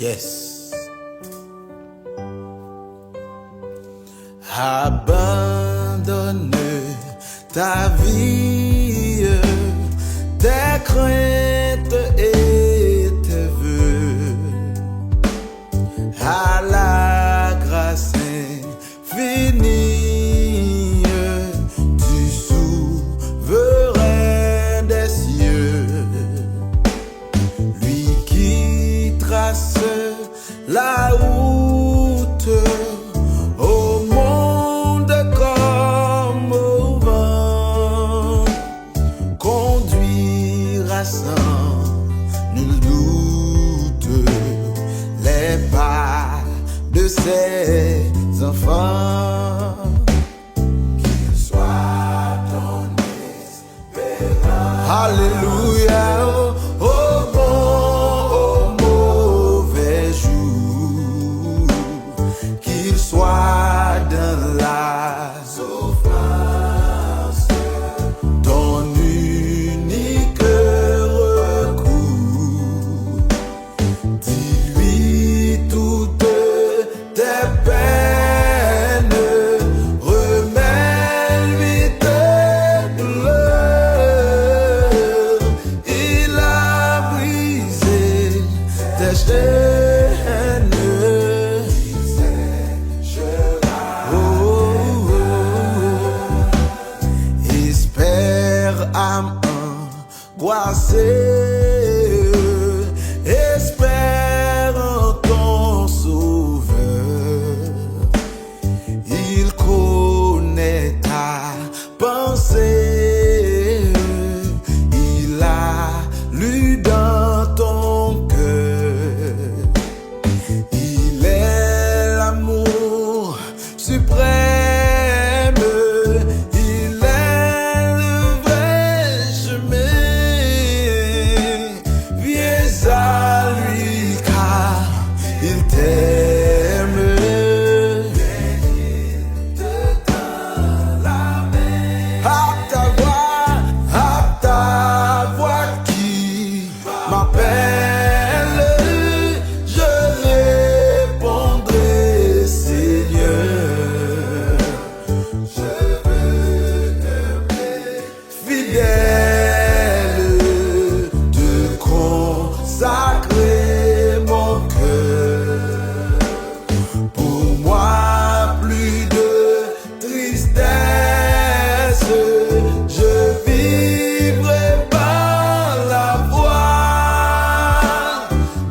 Yes. Abandonne ta vie, tes craintes et tes vœux à la grâce infinie du souverain des cieux, lui qui trace la route au monde comme au vent, conduira sans nul doute les pas de ses enfants. Qu'il soit ton espérance. Alléluia. Au bon, au mauvais jour, qu'il soit dans la souffrance, ton unique recours. Dis-lui toutes tes peines, remets-lui tes douleurs. Il a brisé tes chaînes. Oh, oh, oh. Espère âme angoissée, espère en ton sauveur. Il connaît ta pensée, il a lu dans ton cœur. Il est l'amour suprême, il est le vrai chemin. Viens à lui car il t'aime. Il te tend la main. À ta voix qui m'appelle, je répondrai, Seigneur. Je veux t'aimer fidèle, te consacrer mon cœur. Pour moi, plus de tristesse, je vivrai par la voie,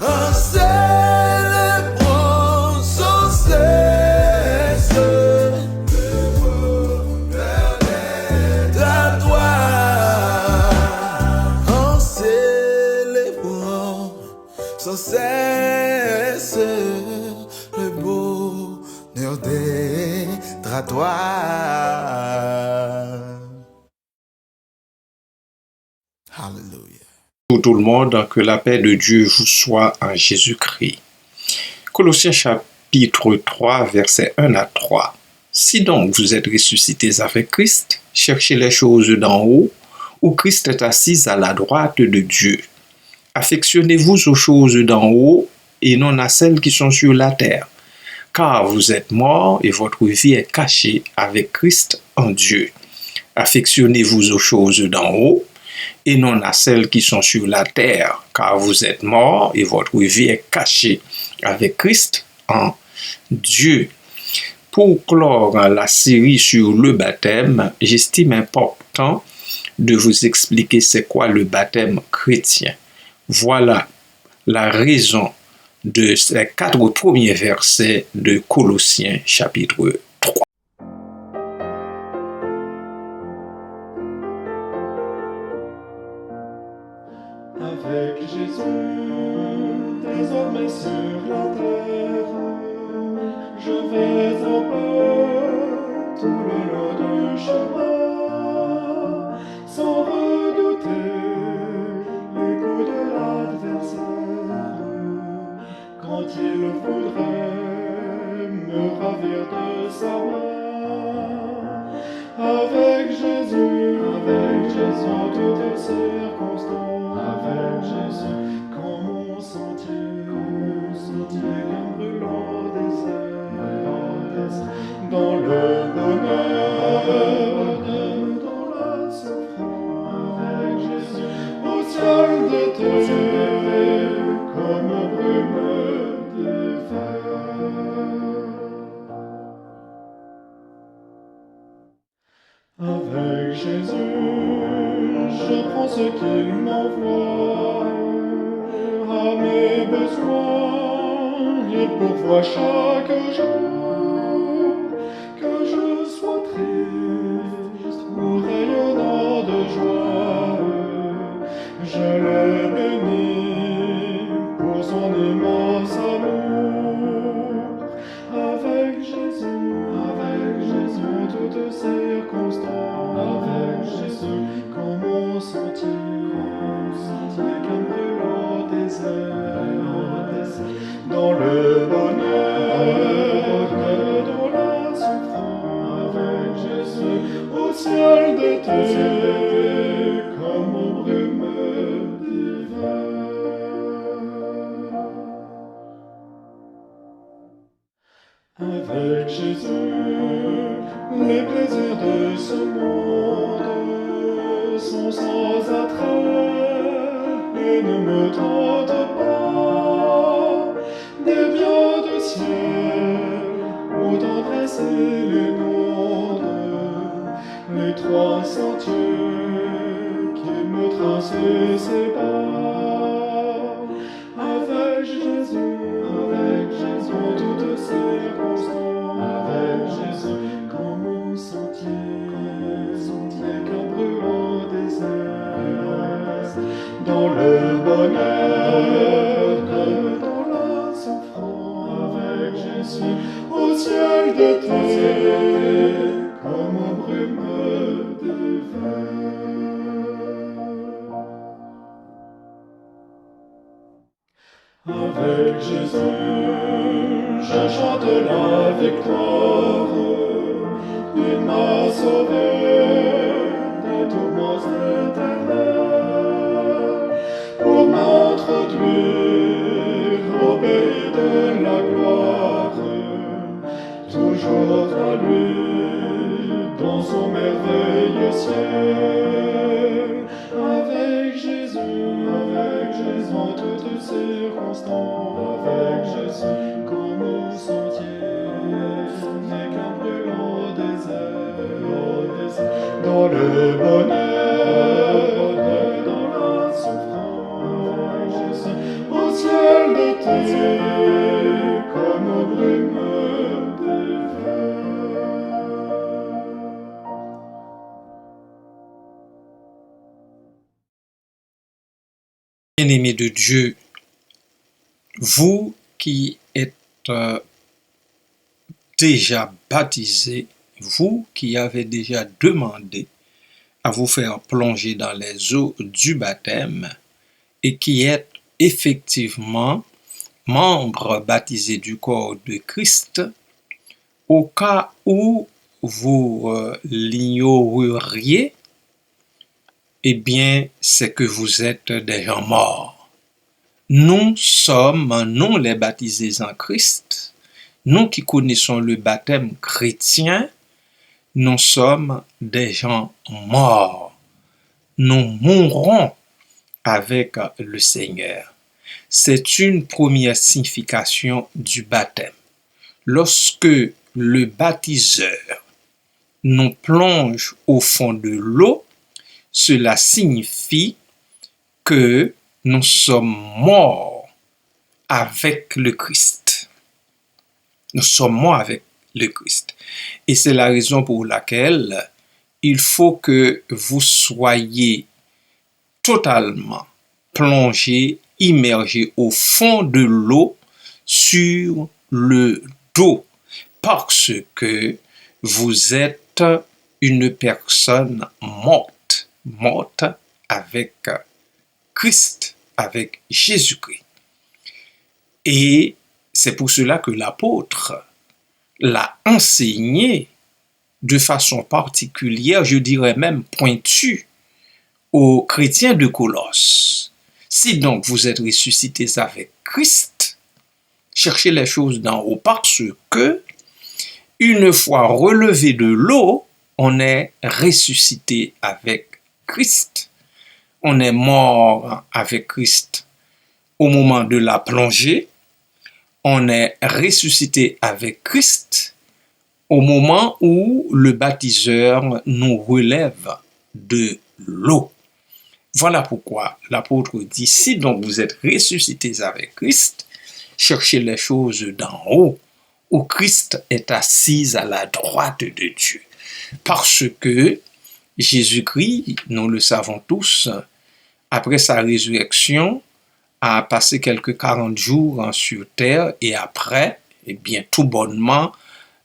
en célébrant sans cesse le bonheur d'être à toi, en célébrant sans cesse le bonheur d'être à toi. Hallelujah. Pour tout le monde, que la paix de Dieu vous soit en Jésus-Christ. Colossiens chapitre 3, versets 1 à 3. Si donc vous êtes ressuscités avec Christ, cherchez les choses d'en haut, où Christ est assis à la droite de Dieu. Affectionnez-vous aux choses d'en haut et non à celles qui sont sur la terre, car vous êtes morts et votre vie est cachée avec Christ en Dieu. Affectionnez-vous aux choses d'en haut et non à celles qui sont sur la terre, car vous êtes morts et votre vie est cachée avec Christ en Dieu. Pour clore la série sur le baptême, j'estime important de vous expliquer c'est quoi le baptême chrétien. Voilà la raison de ces 4 premiers versets de Colossiens chapitre 3. Avec Jésus, désormais sur la terre, je vais en paix tout le long du chemin, sans redouter les coups de l'adversaire, quand il voudrait me ravir de sa main. Avec Jésus, en toutes circonstances, avec Jésus, quand mon sentier sentier qu'un brûlant désert. Dans le bonheur, dans la souffrance, avec Jésus, au ciel d'été, comme brume d'hiver. Avec Jésus, je prends ce qu'il m'envoie à mes besoins. Il pourvoit chaque jour, que je sois triste ou rayonnant de joie. Je l'ai béni pour son immense amour. Avec Jésus, en toutes circonstances, avec Jésus, quand mon sentier qu'un brûlant désert, dans le bonheur, dans la souffrance, avec Jésus, au ciel d'été, comme aux brumes d'hiver. Avec Jésus, les plaisirs de ce monde sont sans attrait et ne me tentent pas. Des biens du ciel, où tendresse et les mondes, les trois sentiers qui me tracent ses pas. Avec Jésus, en toutes circonstances, avec Jésus, quand mon sentier qu'un brûlant désert, dans le bonheur, dans la souffrance, avec Jésus, au ciel d'été, comme aux brumes d'hiver. Avec Jésus, je chante la victoire. Il m'a sauvé des tourments éternels pour m'introduire au pays de la gloire. Toujours à lui, dans son merveilleux ciel. Avec Jésus, en toutes circonstances, avec Jésus, comme mon sentier qu'un brûlant désert, dans le bonheur, dans la souffrance, avec Jésus, au ciel d'été, comme aux brumes d'hiver. Bien-aimés de Dieu, vous qui êtes déjà baptisés, vous qui avez déjà demandé à vous faire plonger dans les eaux du baptême et qui êtes effectivement membres baptisés du corps de Christ, au cas où vous l'ignoreriez, eh bien, c'est que vous êtes des gens morts. Nous sommes, nous les baptisés en Christ, nous qui connaissons le baptême chrétien, nous sommes des gens morts. Nous mourrons avec le Seigneur. C'est une première signification du baptême. Lorsque le baptiseur nous plonge au fond de l'eau, cela signifie que nous sommes morts avec le Christ. Nous sommes morts avec le Christ. Et c'est la raison pour laquelle il faut que vous soyez totalement plongés, immergés au fond de l'eau sur le dos, parce que vous êtes une personne morte avec Christ, avec Jésus-Christ. Et c'est pour cela que l'apôtre l'a enseigné de façon particulière, je dirais même pointue, aux chrétiens de Colosse. Si donc vous êtes ressuscités avec Christ, chercher les choses d'en haut, parce que une fois relevé de l'eau, on est ressuscité avec Christ. On est mort avec Christ au moment de la plongée. On est ressuscité avec Christ au moment où le baptiseur nous relève de l'eau. Voilà pourquoi l'apôtre dit, si donc vous êtes ressuscités avec Christ, cherchez les choses d'en haut, où Christ est assis à la droite de Dieu. Parce que Jésus-Christ, nous le savons tous, après sa résurrection, a passé quelques 40 jours sur terre et après, eh bien, tout bonnement,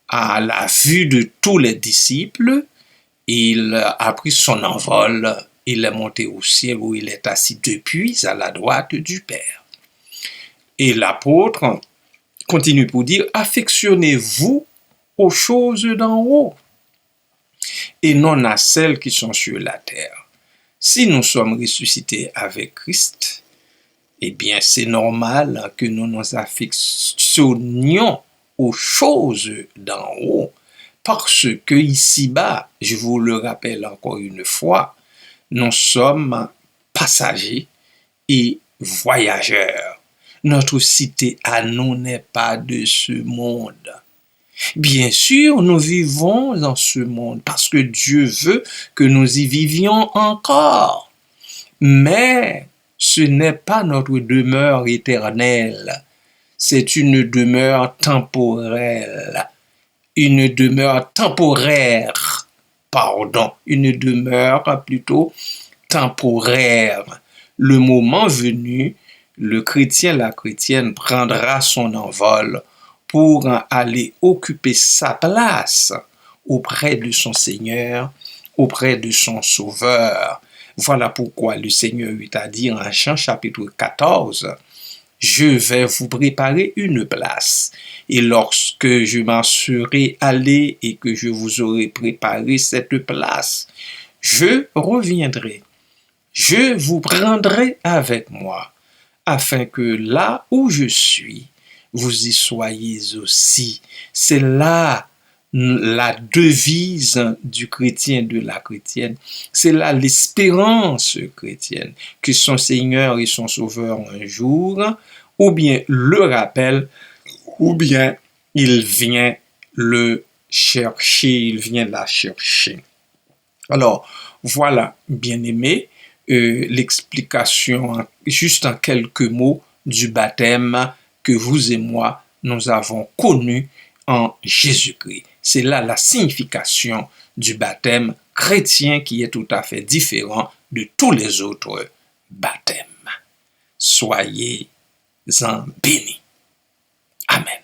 à la vue de tous les disciples, il a pris son envol, il est monté au ciel où il est assis depuis à la droite du Père. Et l'apôtre continue pour dire, affectionnez-vous aux choses d'en haut et non à celles qui sont sur la terre. Si nous sommes ressuscités avec Christ, eh bien c'est normal que nous nous affectionnions aux choses d'en haut, parce que ici-bas, je vous le rappelle encore une fois, nous sommes passagers et voyageurs. Notre cité à nous n'est pas de ce monde. Bien sûr, nous vivons dans ce monde parce que Dieu veut que nous y vivions encore. Mais ce n'est pas notre demeure éternelle. C'est une demeure temporelle. Une demeure temporaire. Une demeure plutôt temporaire. Le moment venu, le chrétien, la chrétienne prendra son envol pour aller occuper sa place auprès de son Seigneur, auprès de son Sauveur. Voilà pourquoi le Seigneur lui a dit en Jean chapitre 14, « Je vais vous préparer une place, et lorsque je m'en serai allé et que je vous aurai préparé cette place, je reviendrai, je vous prendrai avec moi, afin que là où je suis, vous y soyez aussi. » C'est là la devise du chrétien, de la chrétienne. C'est là l'espérance chrétienne, que son Seigneur et son Sauveur un jour, ou bien le rappelle, ou bien il vient le chercher, il vient la chercher. Alors, voilà, bien-aimés, l'explication, juste en quelques mots, du baptême que vous et moi, nous avons connu en Jésus-Christ. C'est là la signification du baptême chrétien qui est tout à fait différent de tous les autres baptêmes. Soyez-en bénis. Amen.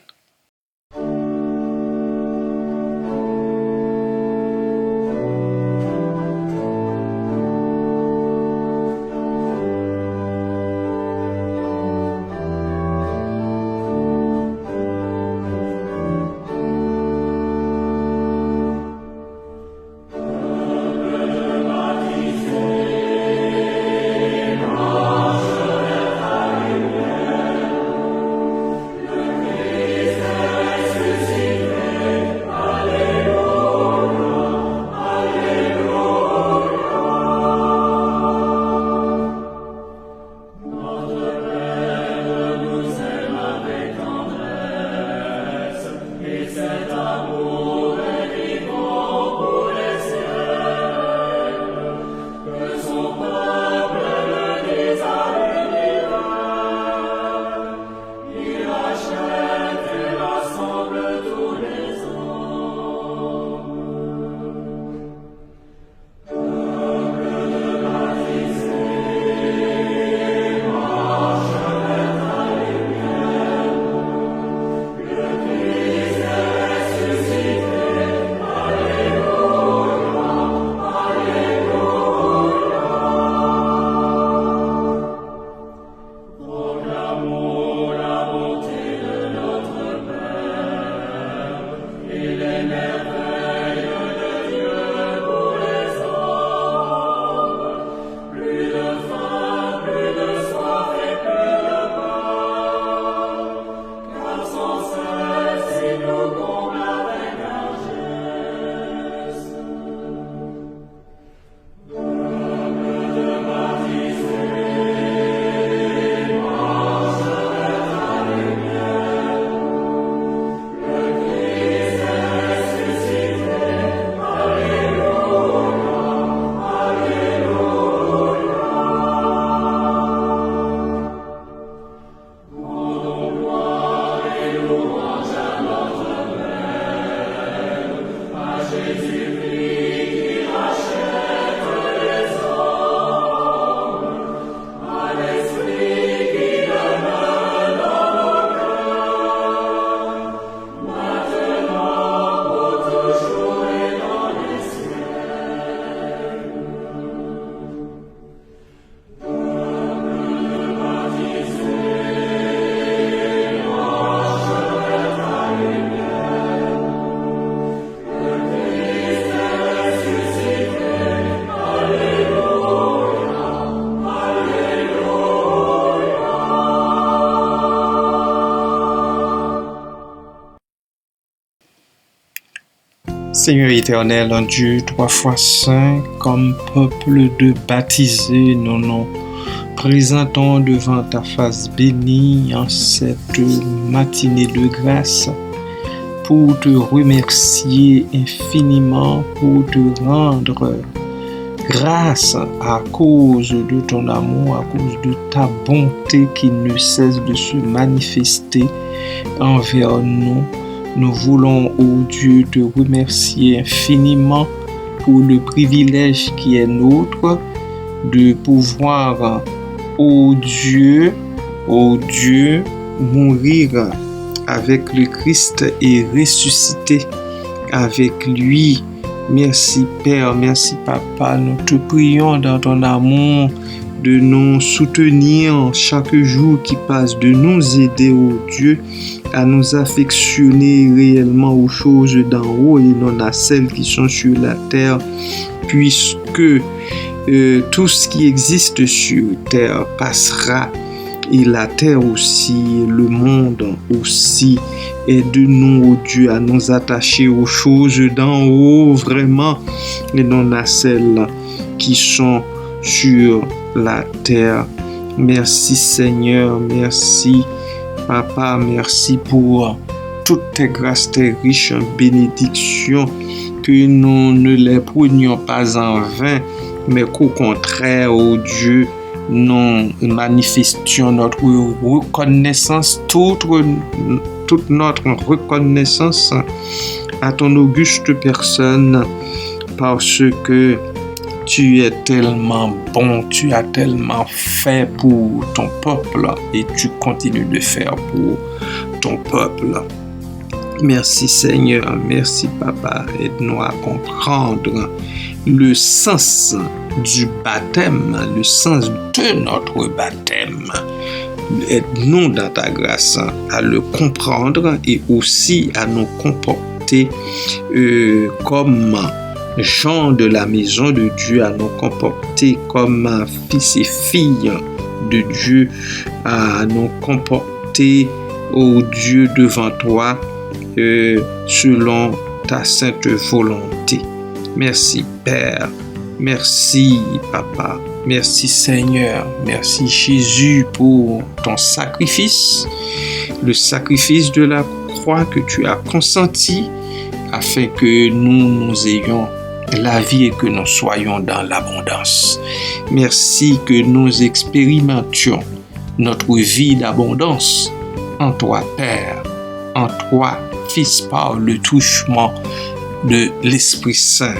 Seigneur éternel, un Dieu 3 fois saint, comme peuple de baptisés, nous présentons devant ta face bénie en cette matinée de grâce pour te remercier infiniment, pour te rendre grâce à cause de ton amour, à cause de ta bonté qui ne cesse de se manifester envers nous. Nous voulons, ô Dieu, te remercier infiniment pour le privilège qui est nôtre de pouvoir, ô Dieu, mourir avec le Christ et ressusciter avec lui. Merci Père, merci Papa, nous te prions dans ton amour de nous soutenir chaque jour qui passe, de nous aider, ô Dieu, à nous affectionner réellement aux choses d'en haut et non à celles qui sont sur la terre, puisque tout ce qui existe sur terre passera, et la terre aussi, le monde aussi. Aide-nous, ô Dieu, à nous attacher aux choses d'en haut, vraiment, et non à celles qui sont sur la terre. Merci Seigneur, merci Papa, merci pour toutes tes grâces, tes riches bénédictions, que nous ne les prenions pas en vain, mais qu'au contraire, ô Dieu, nous manifestions notre reconnaissance, toute notre reconnaissance à ton auguste personne, parce que tu es tellement bon, tu as tellement fait pour ton peuple et tu continues de faire pour ton peuple. Merci Seigneur, merci Papa, aide-nous à comprendre le sens du baptême, le sens de notre baptême. Aide-nous dans ta grâce à le comprendre et aussi à nous comporter comme gens de la maison de Dieu, à nous comporter comme fils et filles de Dieu, à nous comporter, ô Dieu, devant toi, selon ta sainte volonté. Merci Père, merci Papa, merci Seigneur, merci Jésus pour ton sacrifice, le sacrifice de la croix que tu as consenti afin que nous ayons la vie et que nous soyons dans l'abondance. Merci que nous expérimentions notre vie d'abondance en toi Père, en toi Fils, par le touchement de l'Esprit Saint,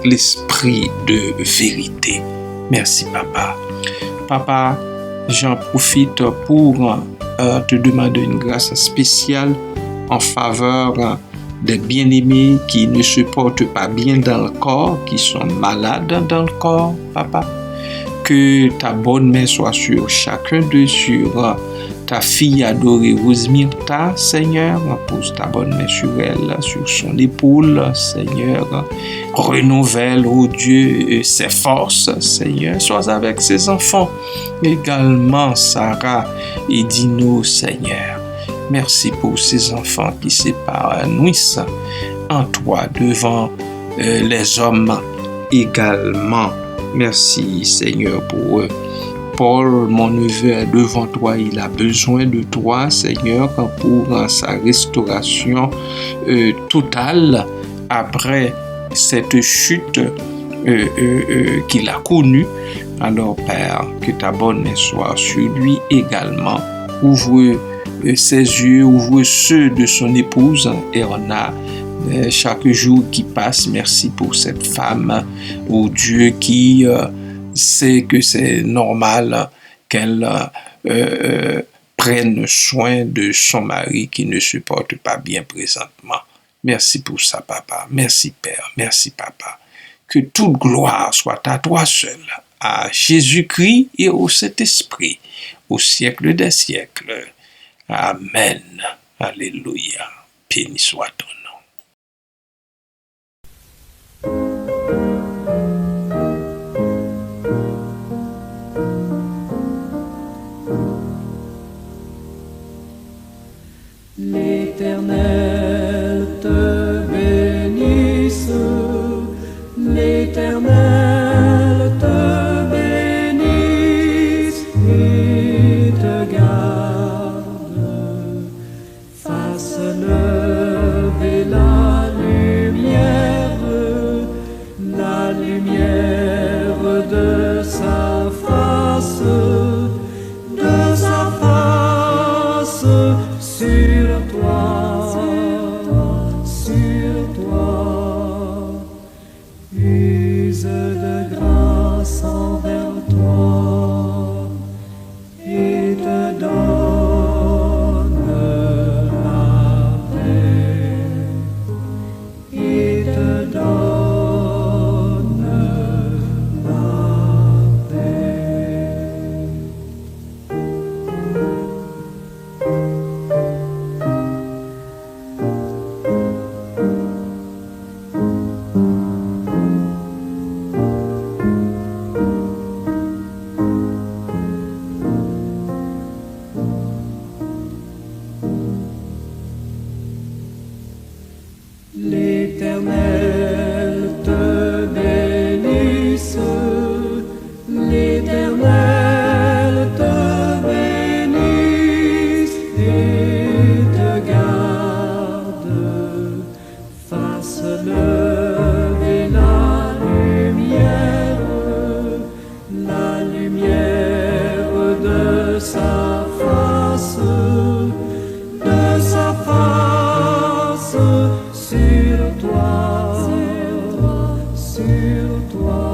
l'Esprit de vérité. Merci Papa. Papa, j'en profite pour te demander une grâce spéciale en faveur des bien-aimés qui ne se portent pas bien dans le corps, qui sont malades dans le corps, Papa. Que ta bonne main soit sur chacun d'eux, sur ta fille adorée Rosemirta, Seigneur, pose ta bonne main sur elle, sur son épaule, Seigneur. Renouvelle, ô Dieu, ses forces, Seigneur. Sois avec ses enfants, également Sarah et Dino, Seigneur. Merci pour ces enfants qui s'épanouissent en toi devant les hommes également. Merci, Seigneur, pour eux. Paul, mon neveu, est devant toi. Il a besoin de toi, Seigneur, pour sa restauration totale après cette chute qu'il a connue. Alors, Père, que ta bonne main soit sur lui également. Ouvre ses yeux, ouvre ceux de son épouse, et on a chaque jour qui passe. Merci pour cette femme, ô Dieu, qui sait que c'est normal qu'elle prenne soin de son mari qui ne se porte pas bien présentement. Merci pour ça, Papa. Merci, Père. Merci, Papa. Que toute gloire soit à toi seul, à Jésus-Christ et au Saint-Esprit, au siècle des siècles. Amen. Alléluia. Béni soit ton nom. L'Éternel te bénisse l'Éternel te bénisse, l'Éternel te bénisse et te garde, fasse lever la lumière de sa face sur toi, sur toi.